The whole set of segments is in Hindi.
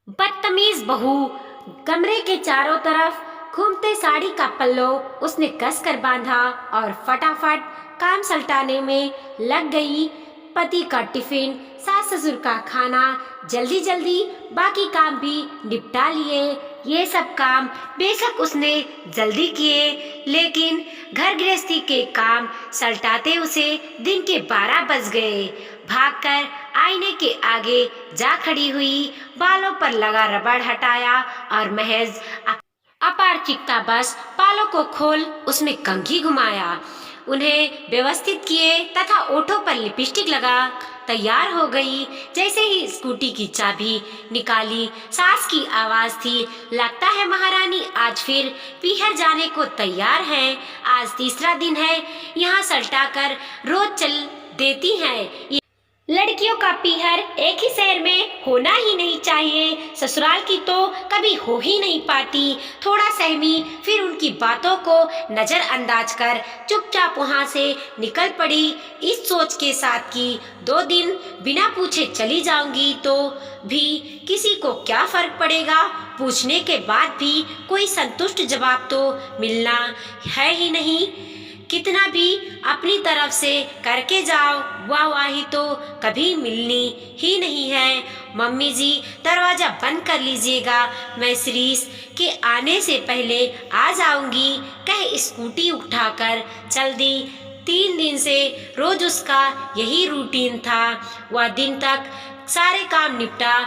बदतमीज बहू। कमरे के चारों तरफ घूमते साड़ी का पल्लो उसने कस कर बांधा और फटाफट काम सल्टाने में लग गई। पति का टिफिन, सास ससुर का खाना, जल्दी जल्दी बाकी काम भी निपटा लिए। ये सब काम बेशक उसने जल्दी किए, लेकिन घर गृहस्थी के काम सल्टाते उसे दिन के 12 बज गए। भागकर आईने के आगे जा खड़ी हुई, बालों पर लगा रबड़ हटाया और महज अपारचिकता बस बालों को खोल उसमें कंघी घुमाया, उन्हें व्यवस्थित किए तथा ओठों पर लिपस्टिक लगा तैयार हो गई। जैसे ही स्कूटी की चाबी निकाली, सास की आवाज थी, लगता है महारानी आज फिर पीहर जाने को तैयार हैं। आज तीसरा दिन है, यहाँ सल्टा कर रोज चल देती हैं। लड़कियों का पीहर एक ही शहर में होना ही नहीं चाहिए। ससुराल की तो कभी हो ही नहीं पाती। थोड़ा सहमी, फिर उनकी बातों को नजरअंदाज कर चुपचाप वहां से निकल पड़ी, इस सोच के साथ कि 2 दिन बिना पूछे चली जाऊंगी तो भी किसी को क्या फर्क पड़ेगा। पूछने के बाद भी कोई संतुष्ट जवाब तो मिलना है ही नहीं। कितना भी अपनी तरफ से करके जाओ, वाहवाही तो कभी मिलनी ही नहीं है। मम्मी जी, दरवाजा बंद कर लीजिएगा, मैं शिरीष के आने से पहले आ जाऊंगी, कह स्कूटी उठाकर चल दी। 3 दिन से रोज उसका यही रूटीन था। वह दिन तक सारे काम निपटा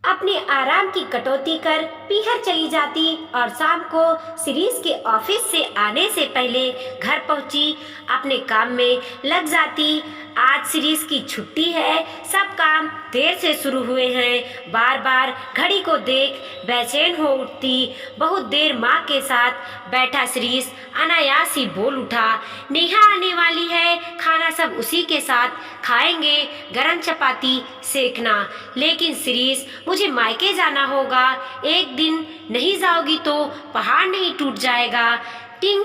अपने आराम की कटौती कर पीहर चली जाती और शाम को शिरीष के ऑफिस से आने से पहले घर पहुंची अपने काम में लग जाती। आज शिरीष की छुट्टी है, सब काम देर से शुरू हुए हैं। बार बार घड़ी को देख बेचैन हो उठती। बहुत देर माँ के साथ बैठा शिरीष अनायास ही बोल उठा, नेहा आने वाली है, खाना सब उसी के साथ खाएंगे, गरम चपाती सेकना। लेकिन शिरीष, मुझे मायके जाना होगा, एक दिन नहीं जाओगी तो पहाड़ नहीं टूट जाएगा। टिंग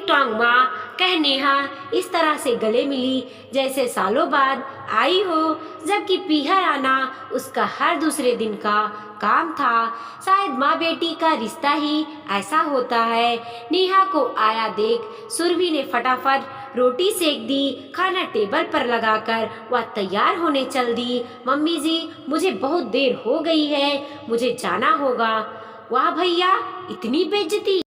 टोंग माँ, कह नेहा इस तरह से गले मिली जैसे सालों बाद आई हो, जबकि पीहर आना उसका हर दूसरे दिन का काम था। शायद माँ बेटी का रिश्ता ही ऐसा होता है। नेहा को आया देख सुरभि ने फटाफट रोटी सेक दी। खाना टेबल पर लगाकर वह तैयार होने चल दी। मम्मी जी, मुझे बहुत देर हो गई है, मुझे जाना होगा। वाह भैया, इतनी बेइज्जती!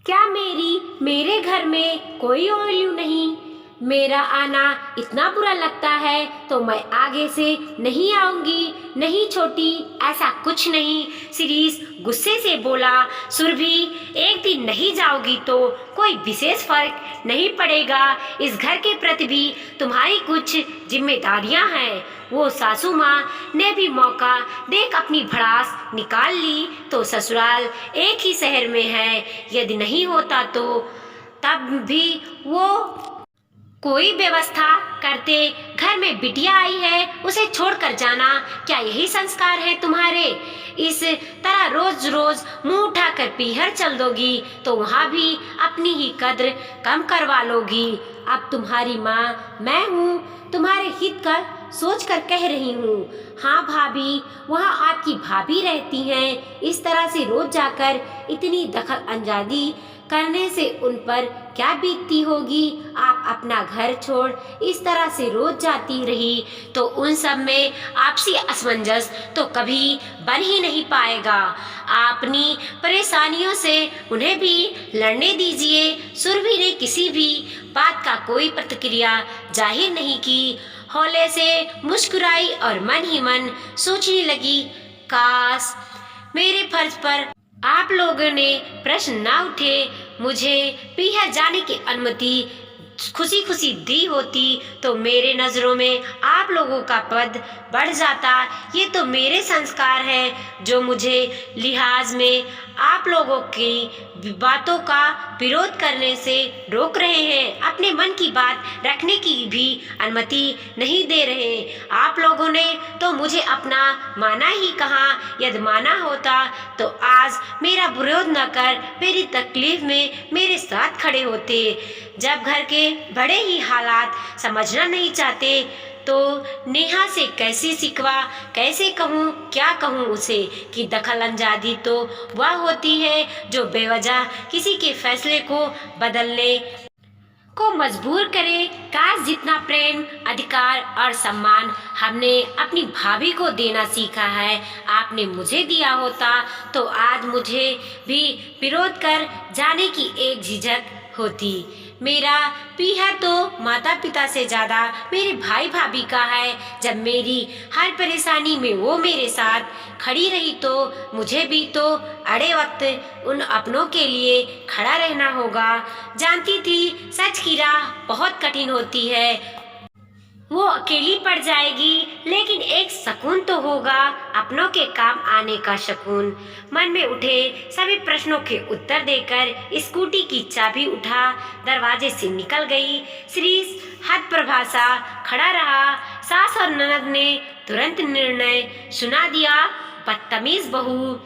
क्या मेरे घर में कोई वैल्यू नहीं? मेरा आना इतना बुरा लगता है तो मैं आगे से नहीं आऊंगी। नहीं छोटी, ऐसा कुछ नहीं, शिरीष गुस्से से बोला। सुरभि, एक दिन नहीं जाओगी तो कोई विशेष फर्क नहीं पड़ेगा। इस घर के प्रति भी तुम्हारी कुछ जिम्मेदारियां हैं। वो सासू माँ ने भी मौका देख अपनी भड़ास निकाल ली तो ससुराल एक ही शहर में है, यदि नहीं होता तो तब भी वो कोई व्यवस्था करते। घर में बिटिया आई है, उसे छोड़कर जाना, क्या यही संस्कार है तुम्हारे? इस तरह रोज रोज मुंह उठाकर पीहर चल दोगी तो वहाँ भी अपनी ही कद्र कम करवा लोगी। अब तुम्हारी माँ मैं हूँ, तुम्हारे हित का सोच कर कह रही हूँ। हाँ भाभी, वहाँ आपकी भाभी रहती हैं। इस तरह से रोज जाकर इतनी दखल अंदाजी करने से उन पर क्या बीतती होगी। आप अपना घर छोड़ इस तरह से रोज जाती रही तो उन सब में आपसी असमंजस तो कभी बन ही नहीं पाएगा। अपनी परेशानियों से उन्हें भी लड़ने दीजिए। सुरभि ने किसी भी बात का कोई प्रतिक्रिया जाहिर नहीं की, हौले से मुस्कुराई और मन ही मन सोचने लगी, काश मेरे फर्ज पर आप लोगों ने प्रश्न ना उठे, मुझे पीहर जाने की अनुमति खुशी खुशी दी होती तो मेरे नज़रों में आप लोगों का पद बढ़ जाता। ये तो मेरे संस्कार हैं जो मुझे लिहाज में आप लोगों की बातों का विरोध करने से रोक रहे हैं, अपने मन की बात रखने की भी अनुमति नहीं दे रहे। आप लोगों ने तो मुझे अपना माना ही कहाँ, यदि माना होता तो आज मेरा विरोध न कर मेरी तकलीफ में मेरे साथ खड़े होते। जब घर के में बड़े ही हालात समझना नहीं चाहते तो नेहा से कैसे सिकवा, कैसे कहूँ, क्या कहूँ उसे कि दखल अंदाजी तो वह होती है जो बेवजह किसी के फैसले को बदलने को मजबूर करे। काश जितना प्रेम, अधिकार और सम्मान हमने अपनी भाभी को देना सीखा है आपने मुझे दिया होता तो आज मुझे भी विरोध कर जाने की एक झिझक होती। मेरा पीहर तो माता पिता से ज़्यादा मेरे भाई भाभी का है। जब मेरी हर परेशानी में वो मेरे साथ खड़ी रही तो मुझे भी तो अड़े वक्त उन अपनों के लिए खड़ा रहना होगा। जानती थी सच की राह बहुत कठिन होती है, वो अकेली पड़ जाएगी, लेकिन एक सुकून तो होगा, अपनों के काम आने का सुकून। मन में उठे सभी प्रश्नों के उत्तर देकर स्कूटी की चाबी उठा दरवाजे से निकल गई। श्रीश हतप्रभाषा खड़ा रहा। सास और ननद ने तुरंत निर्णय सुना दिया। बदतमीज बहू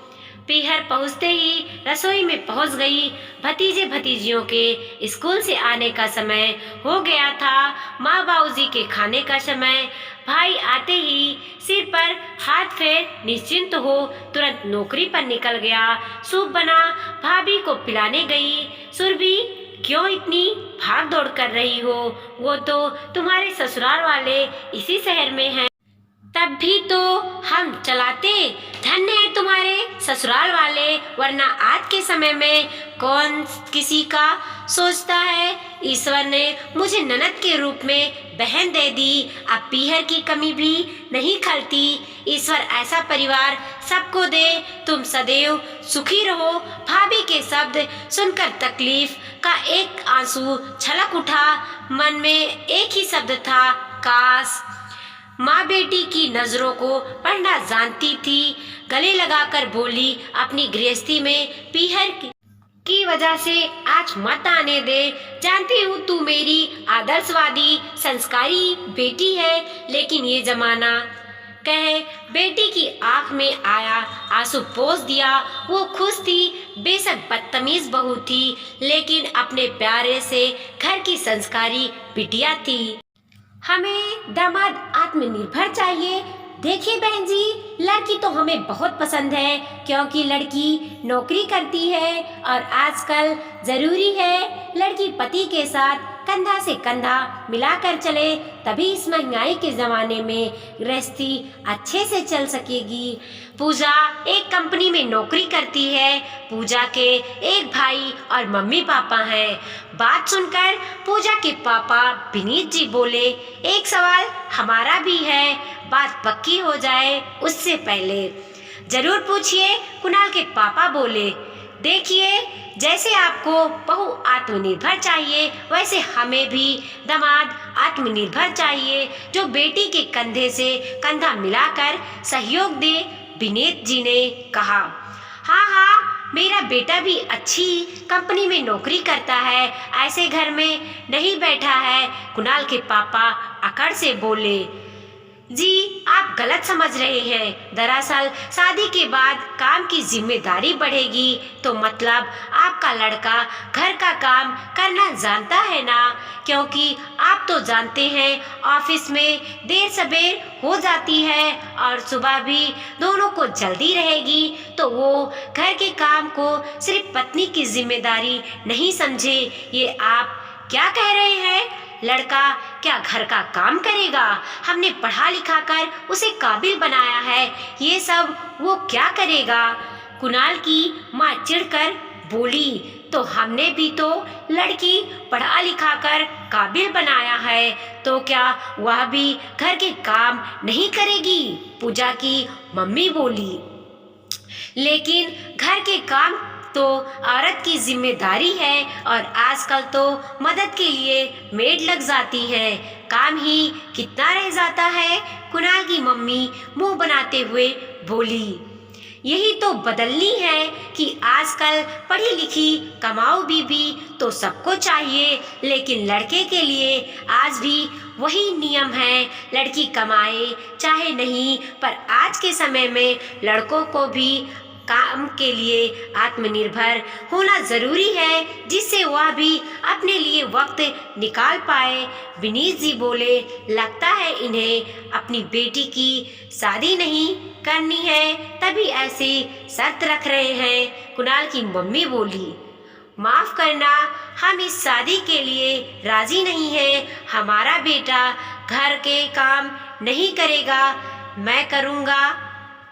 पीहर पहुँचते ही रसोई में पहुँच गई। भतीजे भतीजियों के स्कूल से आने का समय हो गया था। माँ बाबूजी के खाने का समय। भाई आते ही सिर पर हाथ फेर निश्चिंत हो तुरंत नौकरी पर निकल गया। सूप बना भाभी को पिलाने गई। सुरभि क्यों इतनी भाग दौड़ कर रही हो, वो तो तुम्हारे ससुराल वाले इसी शहर में हैं। तब भी तो हम चलाते। धन्य है तुम्हारे ससुराल वाले, वरना आज के समय में कौन किसी का सोचता है। ईश्वर ने मुझे ननद के रूप में बहन दे दी, अब पीहर की कमी भी नहीं खलती। ईश्वर ऐसा परिवार सबको दे, तुम सदैव सुखी रहो। भाभी के शब्द सुनकर तकलीफ का एक आंसू छलक उठा। मन में एक ही शब्द था, काश। माँ बेटी की नजरों को पढ़ना जानती थी। गले लगाकर बोली, अपनी गृहस्थी में पीहर की वजह से आज मत आने दे। जानती हूँ तू मेरी आदर्शवादी संस्कारी बेटी है, लेकिन ये जमाना कहे बेटी की आंख में आया आंसू पोंछ दिया। वो खुश थी, बेशक बदतमीज बहू थी, लेकिन अपने प्यारे से घर की संस्कारी बिटिया थी। हमें दामाद आत्मनिर्भर चाहिए। देखिए बहन जी, लड़की तो हमें बहुत पसंद है, क्योंकि लड़की नौकरी करती है और आजकल जरूरी है लड़की पति के साथ कंधा से कंधा मिलाकर चले, तभी इस महंगाई के ज़माने में गृहस्थी अच्छे से चल सकेगी। पूजा एक कंपनी में नौकरी करती है। पूजा के एक भाई और मम्मी पापा हैं। बात सुनकर पूजा के पापा विनीत जी बोले, एक सवाल हमारा भी है, बात पक्की हो जाए उससे पहले। जरूर पूछिए, कुणाल के पापा बोले। देखिए, जैसे आपको बहू आत्मनिर्भर चाहिए, वैसे हमें भी दामाद आत्मनिर्भर चाहिए, जो बेटी के कंधे से कंधा मिलाकर सहयोग दे, विनीत जी ने कहा। हाँ हाँ, मेरा बेटा भी अच्छी कंपनी में नौकरी करता है, ऐसे घर में नहीं बैठा है, कुणाल के पापा अकड़ से बोले। जी, आप गलत समझ रहे हैं। दरअसल शादी के बाद काम की जिम्मेदारी बढ़ेगी, तो मतलब आपका लड़का घर का काम करना जानता है ना, क्योंकि आप तो जानते हैं ऑफिस में देर सबेर हो जाती है और सुबह भी दोनों को जल्दी रहेगी, तो वो घर के काम को सिर्फ पत्नी की जिम्मेदारी नहीं समझे। ये आप क्या कह रहे हैं? लड़का क्या घर का काम करेगा? हमने पढ़ा लिखा कर उसे काबिल बनाया है, ये सब वो क्या करेगा? कुणाल की माँ चिढ़कर बोली। तो हमने भी तो लड़की पढ़ा लिखा कर काबिल बनाया है, तो क्या वह भी घर के काम नहीं करेगी? पूजा की मम्मी बोली। लेकिन घर के काम तो औरत की जिम्मेदारी है, और आजकल तो मदद के लिए मेड लग जाती है, काम ही कितना रह जाता है? कुणाल की मम्मी मुंह बनाते हुए बोली। यही तो बदलनी है कि आजकल पढ़ी लिखी कमाऊ बीबी तो सबको चाहिए, लेकिन लड़के के लिए आज भी वही नियम है, लड़की कमाए चाहे नहीं, पर आज के समय में लड़कों को भी काम के लिए आत्मनिर्भर होना जरूरी है, जिससे वह भी अपने लिए वक्त निकाल पाए। विनीत जी बोले, लगता है इन्हें अपनी बेटी की शादी नहीं करनी है, तभी ऐसी शर्त रख रहे हैं। कुणाल की मम्मी बोली, माफ करना, हम इस शादी के लिए राजी नहीं हैं। हमारा बेटा घर के काम नहीं करेगा, मैं करूँगा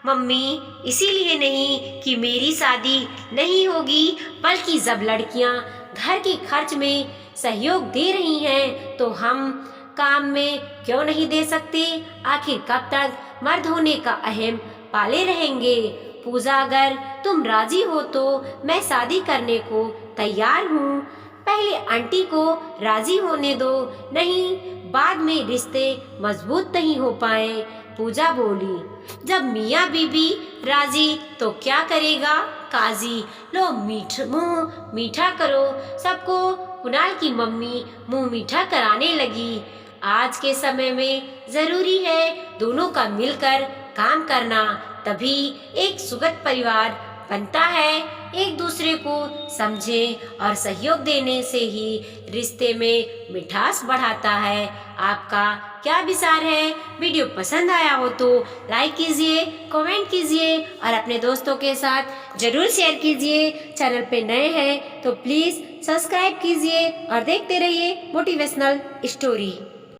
मम्मी, इसीलिए नहीं कि मेरी शादी नहीं होगी, बल्कि जब लड़कियां घर के खर्च में सहयोग दे रही हैं तो हम काम में क्यों नहीं दे सकते। आखिर कब तक मर्द होने का अहम पाले रहेंगे। पूजा, अगर तुम राजी हो तो मैं शादी करने को तैयार हूँ। पहले आंटी को राजी होने दो, नहीं बाद में रिश्ते मजबूत नहीं हो पाए। पूजा बोली, जब मियाँ बीबी राजी तो क्या करेगा काजी। लो मुंह मीठा करो सबको। कुणाल की मम्मी मुंह मीठा कराने लगी। आज के समय में जरूरी है दोनों का मिलकर काम करना, तभी एक सुखद परिवार बनता है। एक दूसरे को समझे और सहयोग देने से ही रिश्ते में मिठास बढ़ाता है। आपका क्या विचार है? वीडियो पसंद आया हो तो लाइक कीजिए, कमेंट कीजिए और अपने दोस्तों के साथ जरूर शेयर कीजिए। चैनल पे नए हैं तो प्लीज़ सब्सक्राइब कीजिए और देखते रहिए मोटिवेशनल स्टोरी।